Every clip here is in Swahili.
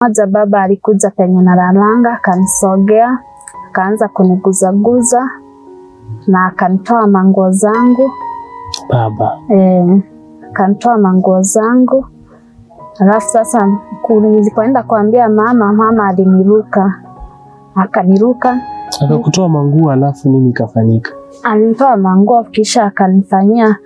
Moja baba alikuja penye nalalanga, akanisogea, akaanza kuniguzaguza na akanitoa manguo zangu. Baba. Akanitoa manguo zangu. Alafu sasa nilipoenda kuambia mama aliniruka. Akaniruka. Akakutoa manguo alafu nini kafanyika? Alinitoa manguo kisha akanifanyia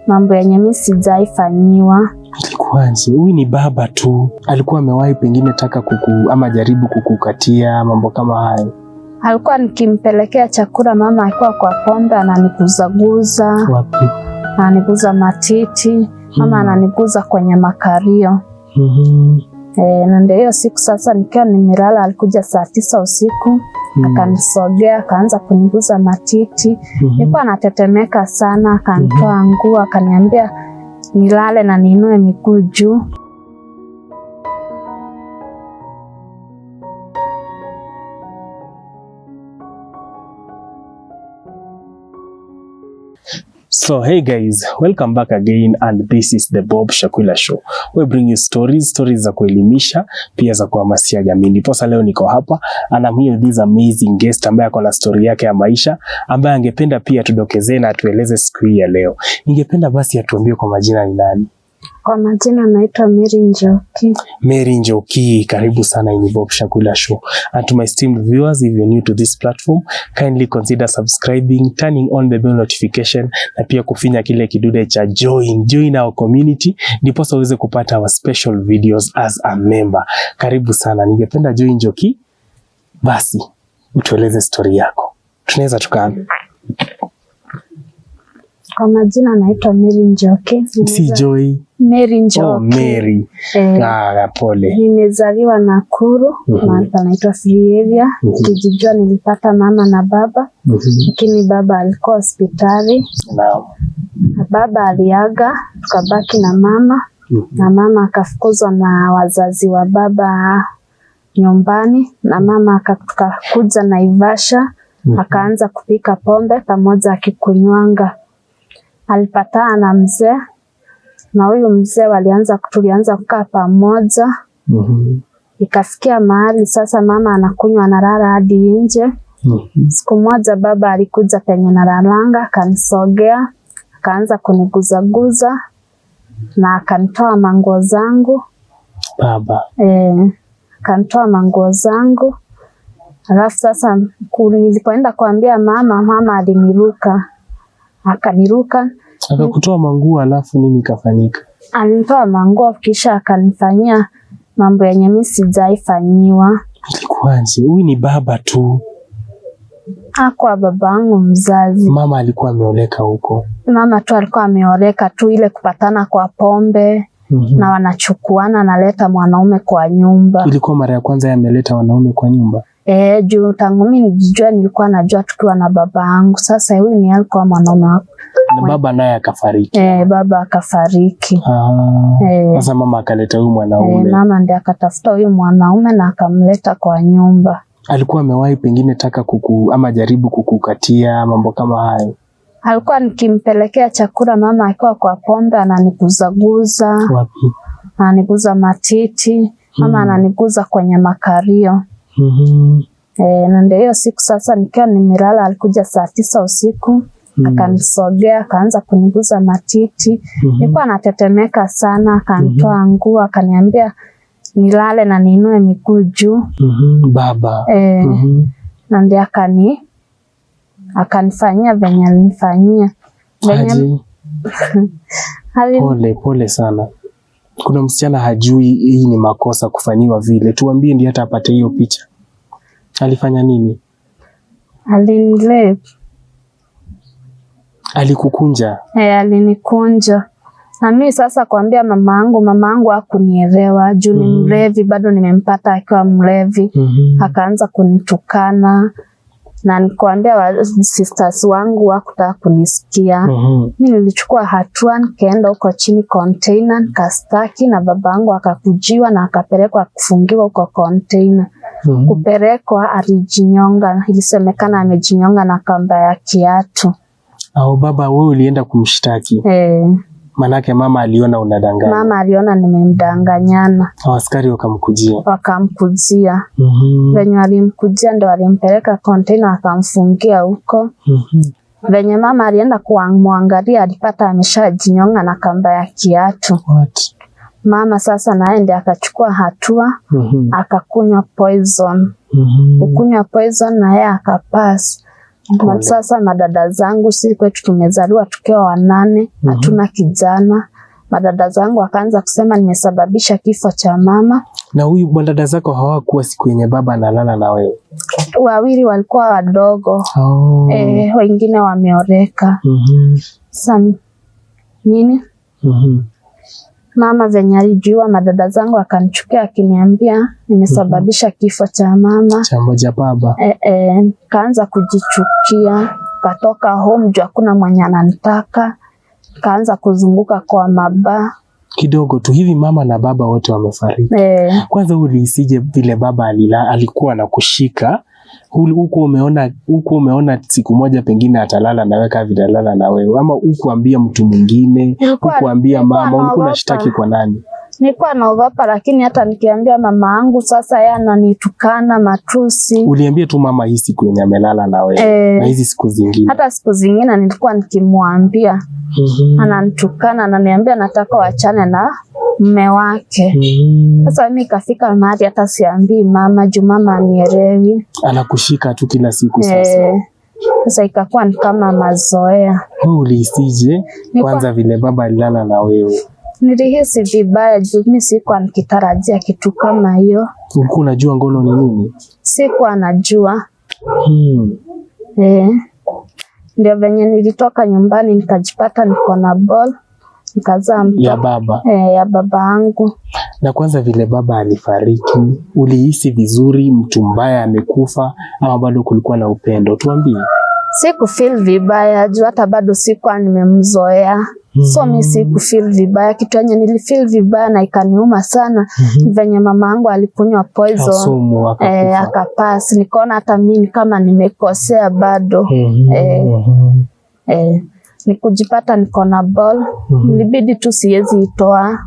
mambo yenye mimi sijaifanyiwa. Ilikuwaje? Huyu ni baba tu. Alikuwa amewahi pengine taka ama jaribu kukukatia mambo kama hayo? Alikuwa nikimpelekea chakula mama alikuwa kwa pombe ananiguzaguza. Wapi? Ananiguza matiti. Mama ananiguza kwenye makario. Na ndio hiyo siku sasa nikiwa nimelala alikuja saa 9 usiku. Akanisogea, akaanza kuniguza matiti. Nilikuwa natetemeka sana, akanitoa nguo, akaniambia nilale na niinue miguu juu. So hey guys, welcome back again and this is the Bob Shakwila Show. We bring you stories za kuelimisha, pia za kuhamasisha jamii. Ndiposa leo niko hapa and I'm here with this amazing guest ambaye ako na story yake ya maisha ambaye angependa pia tudokezee na atueleze siku hii ya leo. Ningependa basi atuambie kwa majina ni nani? Kwa majina naitwa Mary Njoki. Mary Njoki, karibu sana in Bob Shakwila Show. And to my esteemed viewers, if you're new to this platform, kindly consider subscribing, turning on the bell notification, na pia kufinya kile kidude cha join our community, ndiposa uweze kupata our special videos as a member. Karibu sana. Ningependa Joy Njoki, basi utueleze story yako. Tunaweza tukaanza. Kwa majina naitwa Mary Njoki. Si Joy. Mary Njoki. Oh, Mary. Pole. Nimezaliwa Nakuru, mahali panaitwa Free Area. Kijijua nilipata mama na baba. Lakini baba alikuwa hospitali. Baba aliaga, tukabaki na mama. Na mama akafukuzwa na wazazi wa baba nyumbani. Na mama akakuja Naivasha, akaanza kupika pombe pamoja akikunywanga. Alipatana na mzee, na huyu mzee tulianza kukaa pamoja. Ikafikia mahali sasa mama anakunywa analala hadi nje. Siku moja baba alikuja penye nalalanga, akanisogea, akaanza kuniguzaguza na akanitoa manguo zangu. Baba. Akanitoa manguo zangu. Alafu sasa nilipoenda kuambia mama aliniruka. Akaniruka. Akakutoa manguo alafu nini kafanyika? Alinitoa manguo kisha akanifanyia mambo yenye mimi sijaifanyiwa. Ilikuwaje? Huyu ni baba tu. Hakuwa babangu mzazi. Mama alikuwa ameoleka huko. Mama tu alikuwa ameoleka tu, ile kupatana kwa pombe. Na wanachukuana, analeta mwanaume kwa nyumba. Ilikuwa mara ya kwanza ameleta wanaume kwa nyumba? Juu tangu mimi nijijua nilikuwa najua tukiwa na baba yangu. Sasa huyu ni alikuwa mwanaume wako. Na baba naye akafariki? Baba akafariki. Sasa mama akaleta huyu mwanaume? Mama ndiye akatafuta huyu mwanaume na akamleta kwa nyumba. Alikuwa amewahi pengine taka ama jaribu kukukatia mambo kama hayo? Alikuwa nikimpelekea chakula mama alikuwa kwa pombe ananiguzaguza. Wapi? Ananiguza matiti. Mama ananiguza kwenye makario. Na ndio hiyo siku sasa nikiwa nimelala alikuja saa 9 usiku. Akanisogea, akaanza kuniguza matiti. Nilikuwa natetemeka sana, akanitoa nguo, akaniambia nilale na niinue miguu juu. Baba. Na ndio akanifanyia venye alinifanyia. Pole sana. Kuna msichana hajui hii ni makosa kufanyiwa vile. Tuambie ndiye hata apate hiyo picha. Alifanya nini? Alinilepu. Alikukunja? Alinikunja. Na mimi sasa kuambia mamangu hakunielewa. Juu ni mlevi, bado nimempata akiwa mlevi. Akaanza kunitukana. Na nikuambia sisters wangu wakutaka kunisikia. Mimi nilichukua hatua, nikaenda huko chini container, nikastaki, na babangu akakujiwa na akapelekwa kufungiwa huko container. Kupelekwa alijinyonga, ilisemekana amejinyonga na kamba ya kiatu. Baba wewe ulienda kumshtaki? Manake mama aliona unadanganya. Mama aliona nimemdanganyana. Askari wakamkujia. Wakamkujia. Venye walimkujia ndio walimpeleka container akamfungia huko. Venye mama alienda kumwangalia alipata ameshajinyonga na kamba ya kiatu. What? Mama sasa naende akachukua hatua, akakunywa poison. Ukunywa poison na yeye akapass. Sasa madada zangu sisi kwetu tumezaliwa tukiwa 8, hatuna kijana. Madada zangu wakaanza kusema nimesababisha kifo cha mama. Na huyu madada zako hawakuwa siku yenye baba analala na wewe? Wawili walikuwa wadogo. Wengine wameoreka. Nini? Mama venye alijua madada zangu akanichukia akiniambia nimesababisha kifo cha mama. Cha moja baba. Kaanza kujichukia, katoka home juu hakuna mwenye ananitaka. Kaanza kuzunguka kwa maba. Kidogo tu hivi mama na baba wote wamefariki. Kwanza ulihisije vile baba alikuwa anakushika? Huko umeona siku moja pengine atalala na wewe kama vidalala na wewe, ama ukuambia mtu mwingine, ukuambia mama, ulikuwa unashtaki kwa nani? Nilikuwa naogopa, lakini hata nikiambia mama yangu sasa yeye ananitukana matusi. Uliambia tu mama hii siku yenye amelala na wewe na hizi siku zingine? Hata siku zingine nilikuwa nikimwambia. Ananitukana, ananiambia nataka waachane na mume wake. Sasa mimi kafika mahali hata siambii mama juu mama anielewi. Anakushika tu kila siku sasa. Sasa ikakuwa ni kama mazoea. Ulihisije kwanza vile baba alilala na wewe? Nilihisi vibaya juu mimi sikuwa nikitarajia kitu kama hiyo. Ulikuwa unajua ngono ni nini? Sikuwa najua. Ndio venye nilitoka nyumbani nikajipata niko na ball, nikazaa mtoto ya baba. Ya baba yangu. Na kwanza vile baba alifariki, ulihisi vizuri mtu mbaya amekufa ama bado kulikuwa na upendo? Tuambie. Siku feel vibaya juu hata bado sikuwa nimemzoea. So mimi siku feel vibaya, kitu yenye nilifeel vibaya na ikaniuma sana venye mama yangu alikunywa poison akapass. Nikaona hata mimi kama nimekosea bado. Nikujipata niko na ball, nilibidi tu siwezi itoa.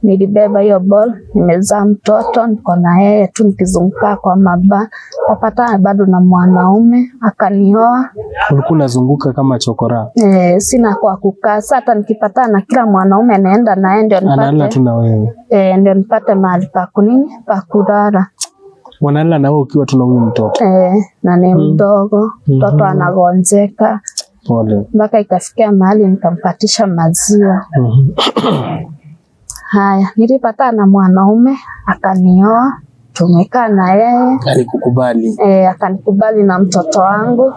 Nilibeba hiyo ball, nimezaa mtoto, niko na yeye tu nikizunguka kwa maba. Papata bado na mwanaume akanioa. Ulikuwa unazunguka kama chokora? Sina kwa kukaa. Hata nikipata na kila mwanaume naenda naye ndio nipate. Analala tu na wewe? Ndio nipate mahali pa kunini, pa kulala. Wanalala na wewe ukiwa tu na huyu mtoto? Na ni mdogo, mtoto anagonjeka. Pole. Mpaka ikafikia mahali nikampatisha maziwa. Haya, nilipata na mwanaume akanioa, tumekaa na yeye. Alikukubali? Akanikubali na mtoto wangu.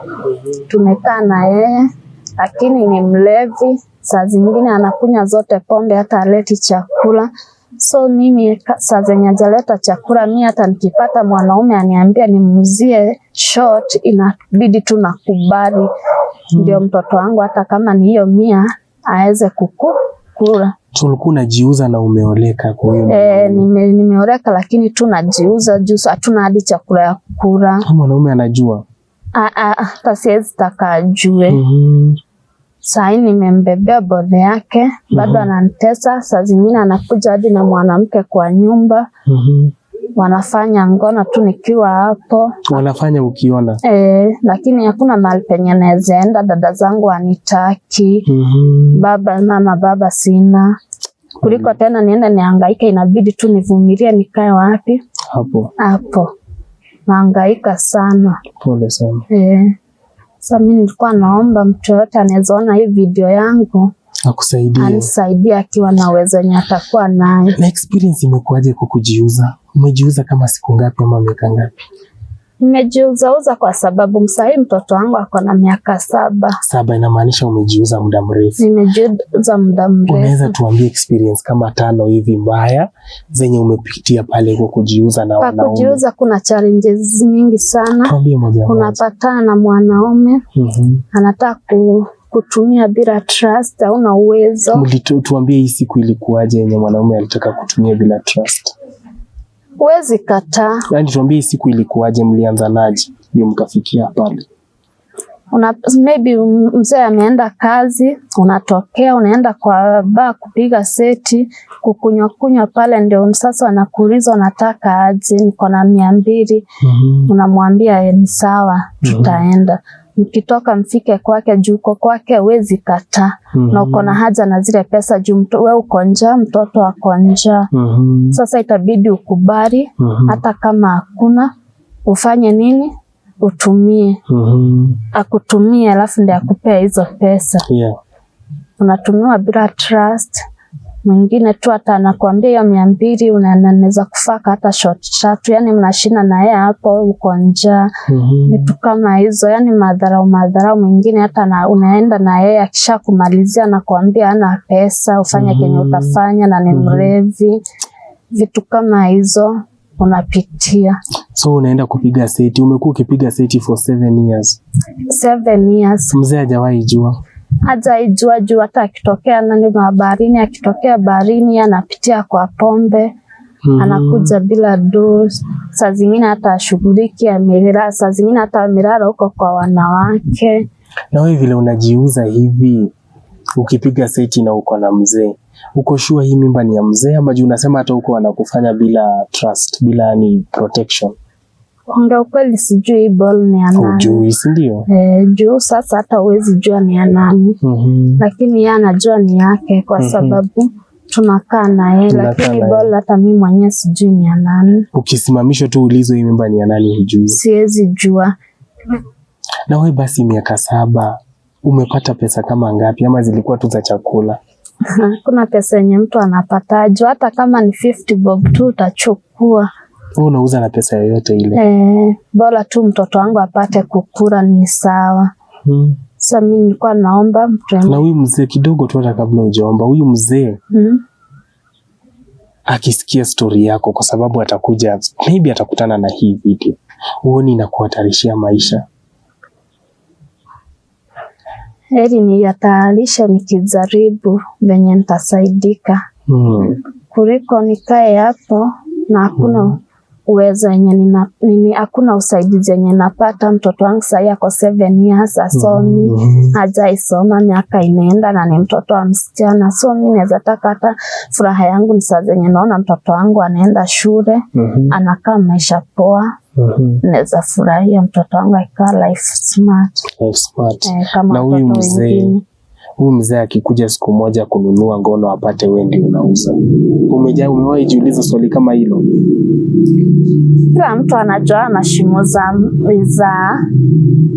Tumekaa na yeye, lakini ni mlevi. Saa zingine anakunywa zote pombe, hata aleti chakula. So mimi saa zenye hajaleta chakula, mimi hata nikipata mwanaume aniambia nimuzie short, inabidi tu nakubali. Ndio mtoto wangu hata kama ni hiyo 100 aweze kukula. Tulikuwa unajiuza na umeoleka kwa hiyo? Nimeoleka lakini tu najiuza juu hatuna hadi chakula ya kula. Mwanaume anajua? Hata siwezi taka ajue. Saa hii nimembebea bode yake, bado ananitesa. Saa zingine anakuja hadi na mwanamke kwa nyumba. Wanafanya ngono tu nikiwa hapo. Wanafanya ukiona? Lakini hakuna mahali penye naweza enda, dada zangu wanitaki. Baba sina. Kuliko tena niende nihangaike, inabidi tu nivumilie. Nikae wapi? Hapo. Nahangaika sana. Pole sana. Sasa mimi nilikuwa naomba mtu yote anaweza ona hii video yangu akusaidie. Anisaidie akiwa na uwezo yenye atakuwa nayo. Na experience imekuaje kukujiuza? Umejiuza kama siku ngapi ama miaka ngapi? Nimejiuza kwa sababu msahii mtoto wangu ako na miaka 7. 7 inamaanisha umejiuza muda mrefu. Nimejiuza muda mrefu. Unaweza tuambie experience kama 5 hivi mbaya zenye umepitia pale kwa kujiuza na wanaume? Kwa kujiuza kuna challenges mingi sana. Tuambie moja. Unapatana na mwanaume anataka kutumia bila trust, hauna uwezo. Tuambie hii siku ilikuwaje yenye mwanaume alitaka kutumia bila trust? Huwezi kataa. Yaani tuambie hii siku ilikuwaje, mlianza naje ndio mkafikia pale? maybe mzee ameenda kazi, unatokea unaenda kwa bar kupiga seti, kukunywa pale, ndio sasa wanakuuliza unataka aje, niko na 200. Unamwambia ni sawa, tutaenda. Mkitoka mfike kwake, juu uko kwake huwezi kataa. Na uko na haja na zile pesa juu wewe uko njaa, mtoto ako njaa. Sasa itabidi ukubali, hata kama hakuna, ufanye nini? Utumie. Akutumie alafu ndiye akupea hizo pesa. Unatumiwa bila trust. Mwingine tu hata anakuambia hiyo 200 unaweza kufaka hata short 3, yani mnashina na yeye hapo, uko njaa. Vitu kama hizo, yani madharau. Mwingine hata unaenda na yeye akisha kumalizia na kuambia hana pesa, ufanye kenye utafanya na ni mrevi. Vitu kama hizo unapitia. So unaenda kupiga seti, umekuwa ukipiga seti for 7 years. 7 years. Mzee hajawahi jua? Hajaijua juu hata akitokea nani baharini, akitokea baharini anapitia kwa pombe. Anakuja bila dose. Saa zingine hata shughuliki amelala, saa zingine hata amelala huko kwa wanawake. Na wewe vile unajiuza hivi ukipiga seti na uko na mzee, uko sure hii mimba ni ya mzee ama juu unasema hata huko wanakufanya bila trust, bila ni protection? Ongea ukweli, sijui ball ni ya nani. Hujui, si ndio? Juu sasa hata huwezi jua ni ya nani. Lakini yeye anajua ni yake kwa sababu tunakaa na yeye, lakini ball hata mimi mwenyewe sijui ni ya nani. Ukisimamishwa tu ulizo hii mimba ni ya nani hujui? Siwezi jua. Na wewe basi miaka 7 umepata pesa kama ngapi ama zilikuwa tu za chakula? Kuna pesa yenye mtu anapata juu hata kama ni 50 bob tu utachukua. Wewe unauza na pesa yoyote ile? Bora tu mtoto wangu apate kukula ni sawa. Sasa mimi nilikuwa naomba mtu. Na huyu mzee kidogo tu hata kabla hujaomba, huyu mzee akisikia story yako, kwa sababu atakuja maybe atakutana na hii video, huoni inakuhatarishia maisha? Heri ni yatayarisha nikijaribu venye nitasaidika. Kuliko nikae hapo na hakuna uwezo yenye hakuna usaidizi yenye napata. Mtoto wangu sasa yako 7 years asomi, hajaisoma, miaka inaenda na ni mtoto wa msichana. So mimi naweza taka hata furaha yangu ni saa zenye naona mtoto wangu anaenda shule, anakaa maisha poa. Naweza furahia mtoto wangu akikaa life smart. Kama na huyu mzee akikuja siku moja kununua ngono apate wewe ndio unauza, umewahi jiuliza swali kama hilo? Kila mtu anajua mashimo za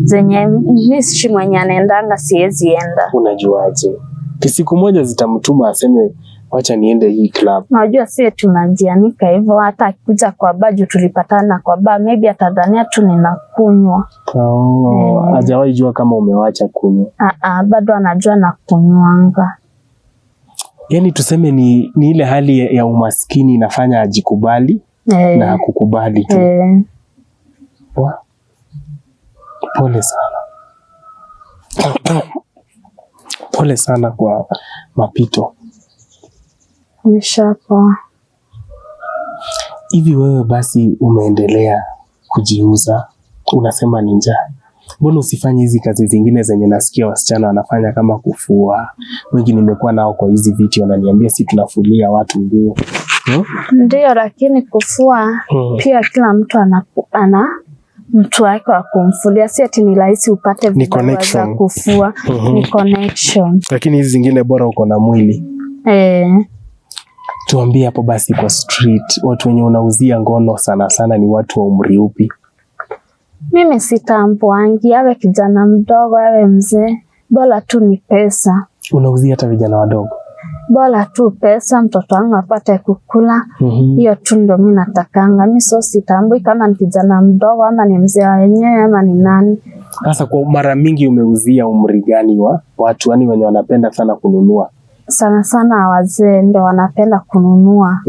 zenye mimi shimo yenye anaendanga siwezi enda. Unajuaje? Siku moja zitamtuma aseme wacha niende hii club. Unajua sisi tunajianika hivyo, hata akikuja kwa baju tulipatana kwa bar, maybe atadhania tu ninakunywa. Hajawahi jua kama umewacha kunywa? Bado anajua na kunywanga. Yani tuseme ni ile hali ya umaskini inafanya ajikubali na kukubali tu. Pole sana. Pole sana kwa mapito. Nishapoa. Hivi wewe basi umeendelea kujiuza, unasema ni njaa. Mbona usifanye hizi kazi zingine zenye nasikia wasichana wanafanya kama kufua? Wengi nimekuwa nao kwa hizi video wananiambia si tunafulia watu nguo. Ndio, lakini kufua pia kila mtu ana mtu wake wa kumfulia. Si ati ni rahisi upate vibarua za kufua. Ni connection. Lakini hizi zingine bora uko na mwili. Tuambie hapo basi kwa street, watu wenye unauzia ngono sana sana ni watu wa umri upi? Mimi sitambuangi, awe kijana mdogo, awe mzee, bora tu ni pesa. Unauzia hata vijana wadogo? Bora tu pesa, mtoto wangu apate kukula. Hiyo tu ndio mimi natakanga. Mimi so sitambui kama ni kijana mdogo ama ni mzee wenyewe ama ni nani. Sasa kwa mara mingi umeuzia umri gani wa watu yani wenye wanapenda sana kununua? Sana sana wazee ndio wanapenda kununua.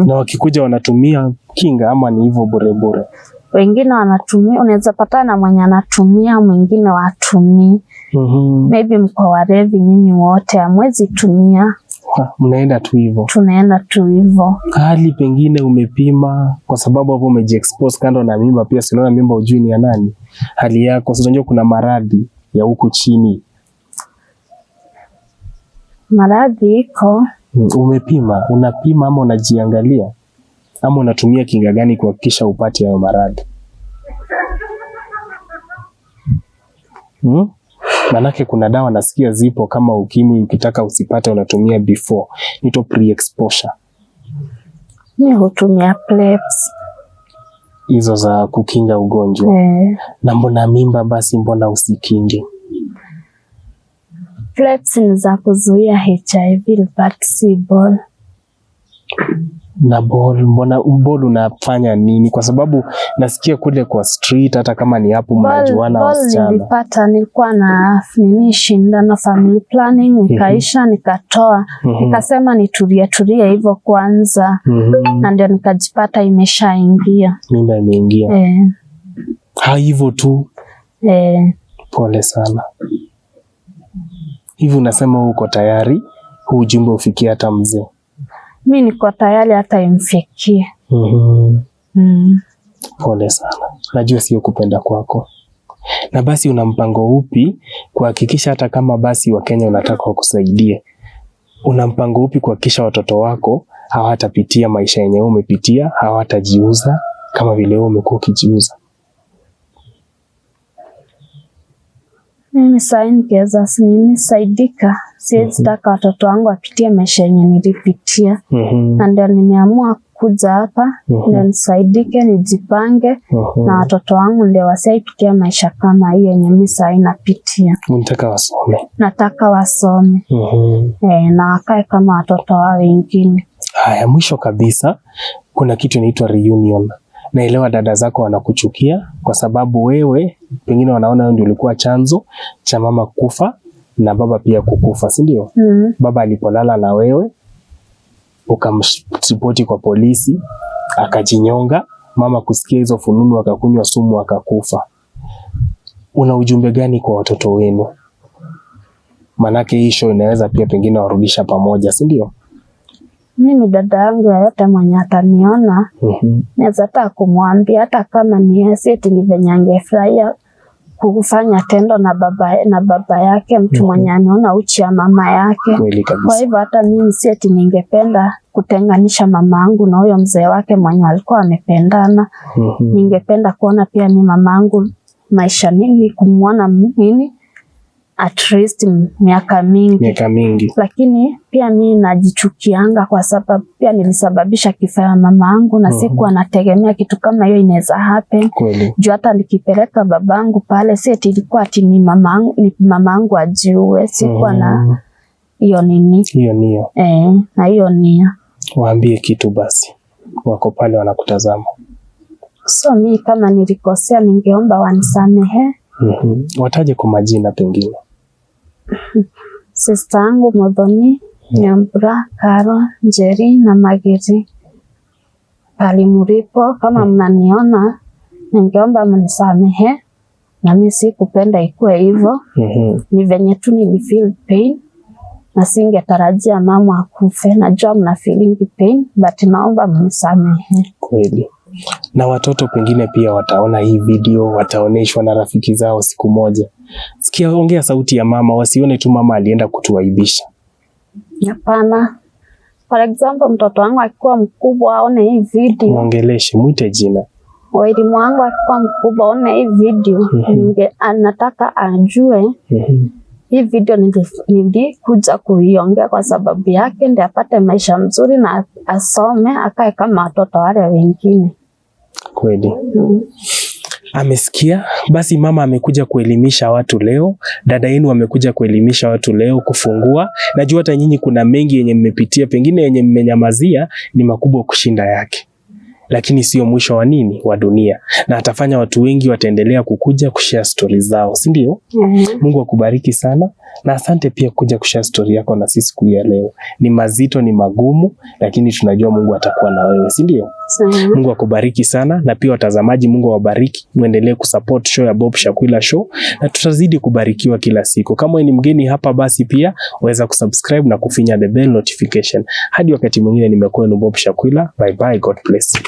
Na wakikuja wanatumia kinga ama ni hivyo bure bure? Wengine wanatumia, unaweza patana mwenye anatumia, mwingine watumii. Maybe mko warevi nyinyi wote hamwezi tumia. Mnaenda tu hivyo? Tunaenda tu hivyo. Hali pengine umepima, kwa sababu hapo umejiexpose kando na mimba pia, si unaona mimba ujui ni ya nani. Hali yako, si unajua kuna maradhi ya huku chini. Maradhi iko. Umepima, unapima ama unajiangalia? Ama unatumia kinga gani kuhakikisha upate hayo maradhi? Manake kuna dawa nasikia zipo kama ukimwi, ukitaka usipate unatumia before. Nito pre-exposure. Mimi hutumia PrEPs. Hizo za kukinga ugonjwa. Na mbona mimba basi mbona usikinge? PrEPs ni za kuzuia HIV but si ball. Na ball, mbona ball unafanya nini? Kwa sababu nasikia kule kwa street hata kama ni hapo mnajuana wasichana. Nilipata, nilikuwa na shindano family planning, nikaisha nikatoa. Nikasema nitulie hivyo kwanza. Na ndio nikajipata imeshaingia. Mimba imeingia. Hivyo tu. Pole sana. Hivi unasema uko tayari huu ujumbe ufikie hata mzee? Mimi niko tayari hata imfikie. Pole sana. Najua sio kupenda kwako. Na basi una mpango upi kuhakikisha hata kama basi Wakenya unataka wakusaidie? Una mpango upi kuhakikisha watoto wako hawatapitia maisha yenye umepitia, hawatajiuza kama vile wewe umekuwa ukijiuza? Mimi sasa nikiweza saidika, siwezi taka watoto wangu wapitie maisha yenye nilipitia. Na ndio nimeamua kuja hapa, ndio nisaidike, nijipange, na watoto wangu ndio wasipitie maisha kama hiyo yenye mimi sasa napitia. Unataka wasome? Nataka wasome. Na wakae kama watoto wao wengine. Haya, mwisho kabisa, kuna kitu inaitwa reunion. Naelewa dada zako wanakuchukia kwa sababu wewe pengine wanaona wewe ndio ulikuwa chanzo cha mama kufa na baba pia kukufa, si ndio? Baba alipolala na wewe ukamripoti kwa polisi, akajinyonga, mama kusikia hizo fununu akakunywa sumu akakufa. Una ujumbe gani kwa watoto wenu? Manake hii show inaweza pia pengine warudisha pamoja, si ndio? Mimi dada yangu yote mwenye ataniona, naweza taka kumwambia hata kama ni yeye ni venye angefurahia kufanya tendo na baba yake, mtu mwenye aniona uchi ya mama yake. Kwa hivyo hata mimi ningependa kutenganisha mama yangu na huyo mzee wake mwenye alikuwa amependana. Ningependa kuona pia mimi mama yangu maisha nini, kumuona nini at least miaka mingi. Lakini pia mimi najichukianga kwa sababu pia nilisababisha kifo ya mama yangu na sikuwa nategemea kitu kama hiyo inaweza happen. Juu hata nikipeleka babangu pale ilikuwa ati ni mama yangu ajiue, sikuwa na hiyo nini. Hiyo nia. Na hiyo nia. Waambie kitu basi. Wako pale wanakutazama. So mimi kama nilikosea ningeomba wanisamehe. Wataje kwa majina pengine? Sister yangu Modhoni, Nyambura, Karo, Njeri na Magiri. Pali mlipo, kama mnaniona, ningeomba mnisamehe. Na mimi sikupenda ikuwe hivyo. Ni venye tu nilifeel pain. Na singetarajia mama akufe. Najua mna feeling pain, but naomba mnisamehe. Kweli. Na watoto pengine pia wataona hii video, wataoneshwa na rafiki zao siku moja. Sikia, ongea sauti ya mama, wasione tu mama alienda kutuaibisha. Hapana. For example, mtoto wangu akikuwa mkubwa aone hii video. Muongeleshe, muite jina. Elimu wangu akikuwa mkubwa aone hii video. Anataka ajue. Hii video nilikuja kuiongea kwa sababu yake, ndio apate maisha mzuri na asome akae kama watoto wale wengine. Kweli. Amesikia? Basi mama amekuja kuelimisha watu leo, dada yenu amekuja kuelimisha watu leo, kufungua. Najua hata nyinyi kuna mengi yenye mmepitia, pengine yenye mmenyamazia ni makubwa kushinda yake. lakini sio mwisho wa nini, wa dunia, na atafanya watu wengi wataendelea kukuja kushare stories zao, si ndio? Mungu akubariki sana, na asante pia kuja kushare story yako na sisi siku ya leo. Ni mazito, ni magumu, lakini tunajua Mungu atakuwa na wewe, si ndio? Mungu akubariki sana, na pia watazamaji Mungu awabariki. Muendelee kusupport show ya Bob Shakwila Show, na tutazidi kubarikiwa kila siku. Kama wewe ni mgeni hapa, basi pia waweza kusubscribe na kufinya the bell notification. Hadi wakati mwingine, nimekuwa Bob Shakwila. Bye bye, God bless.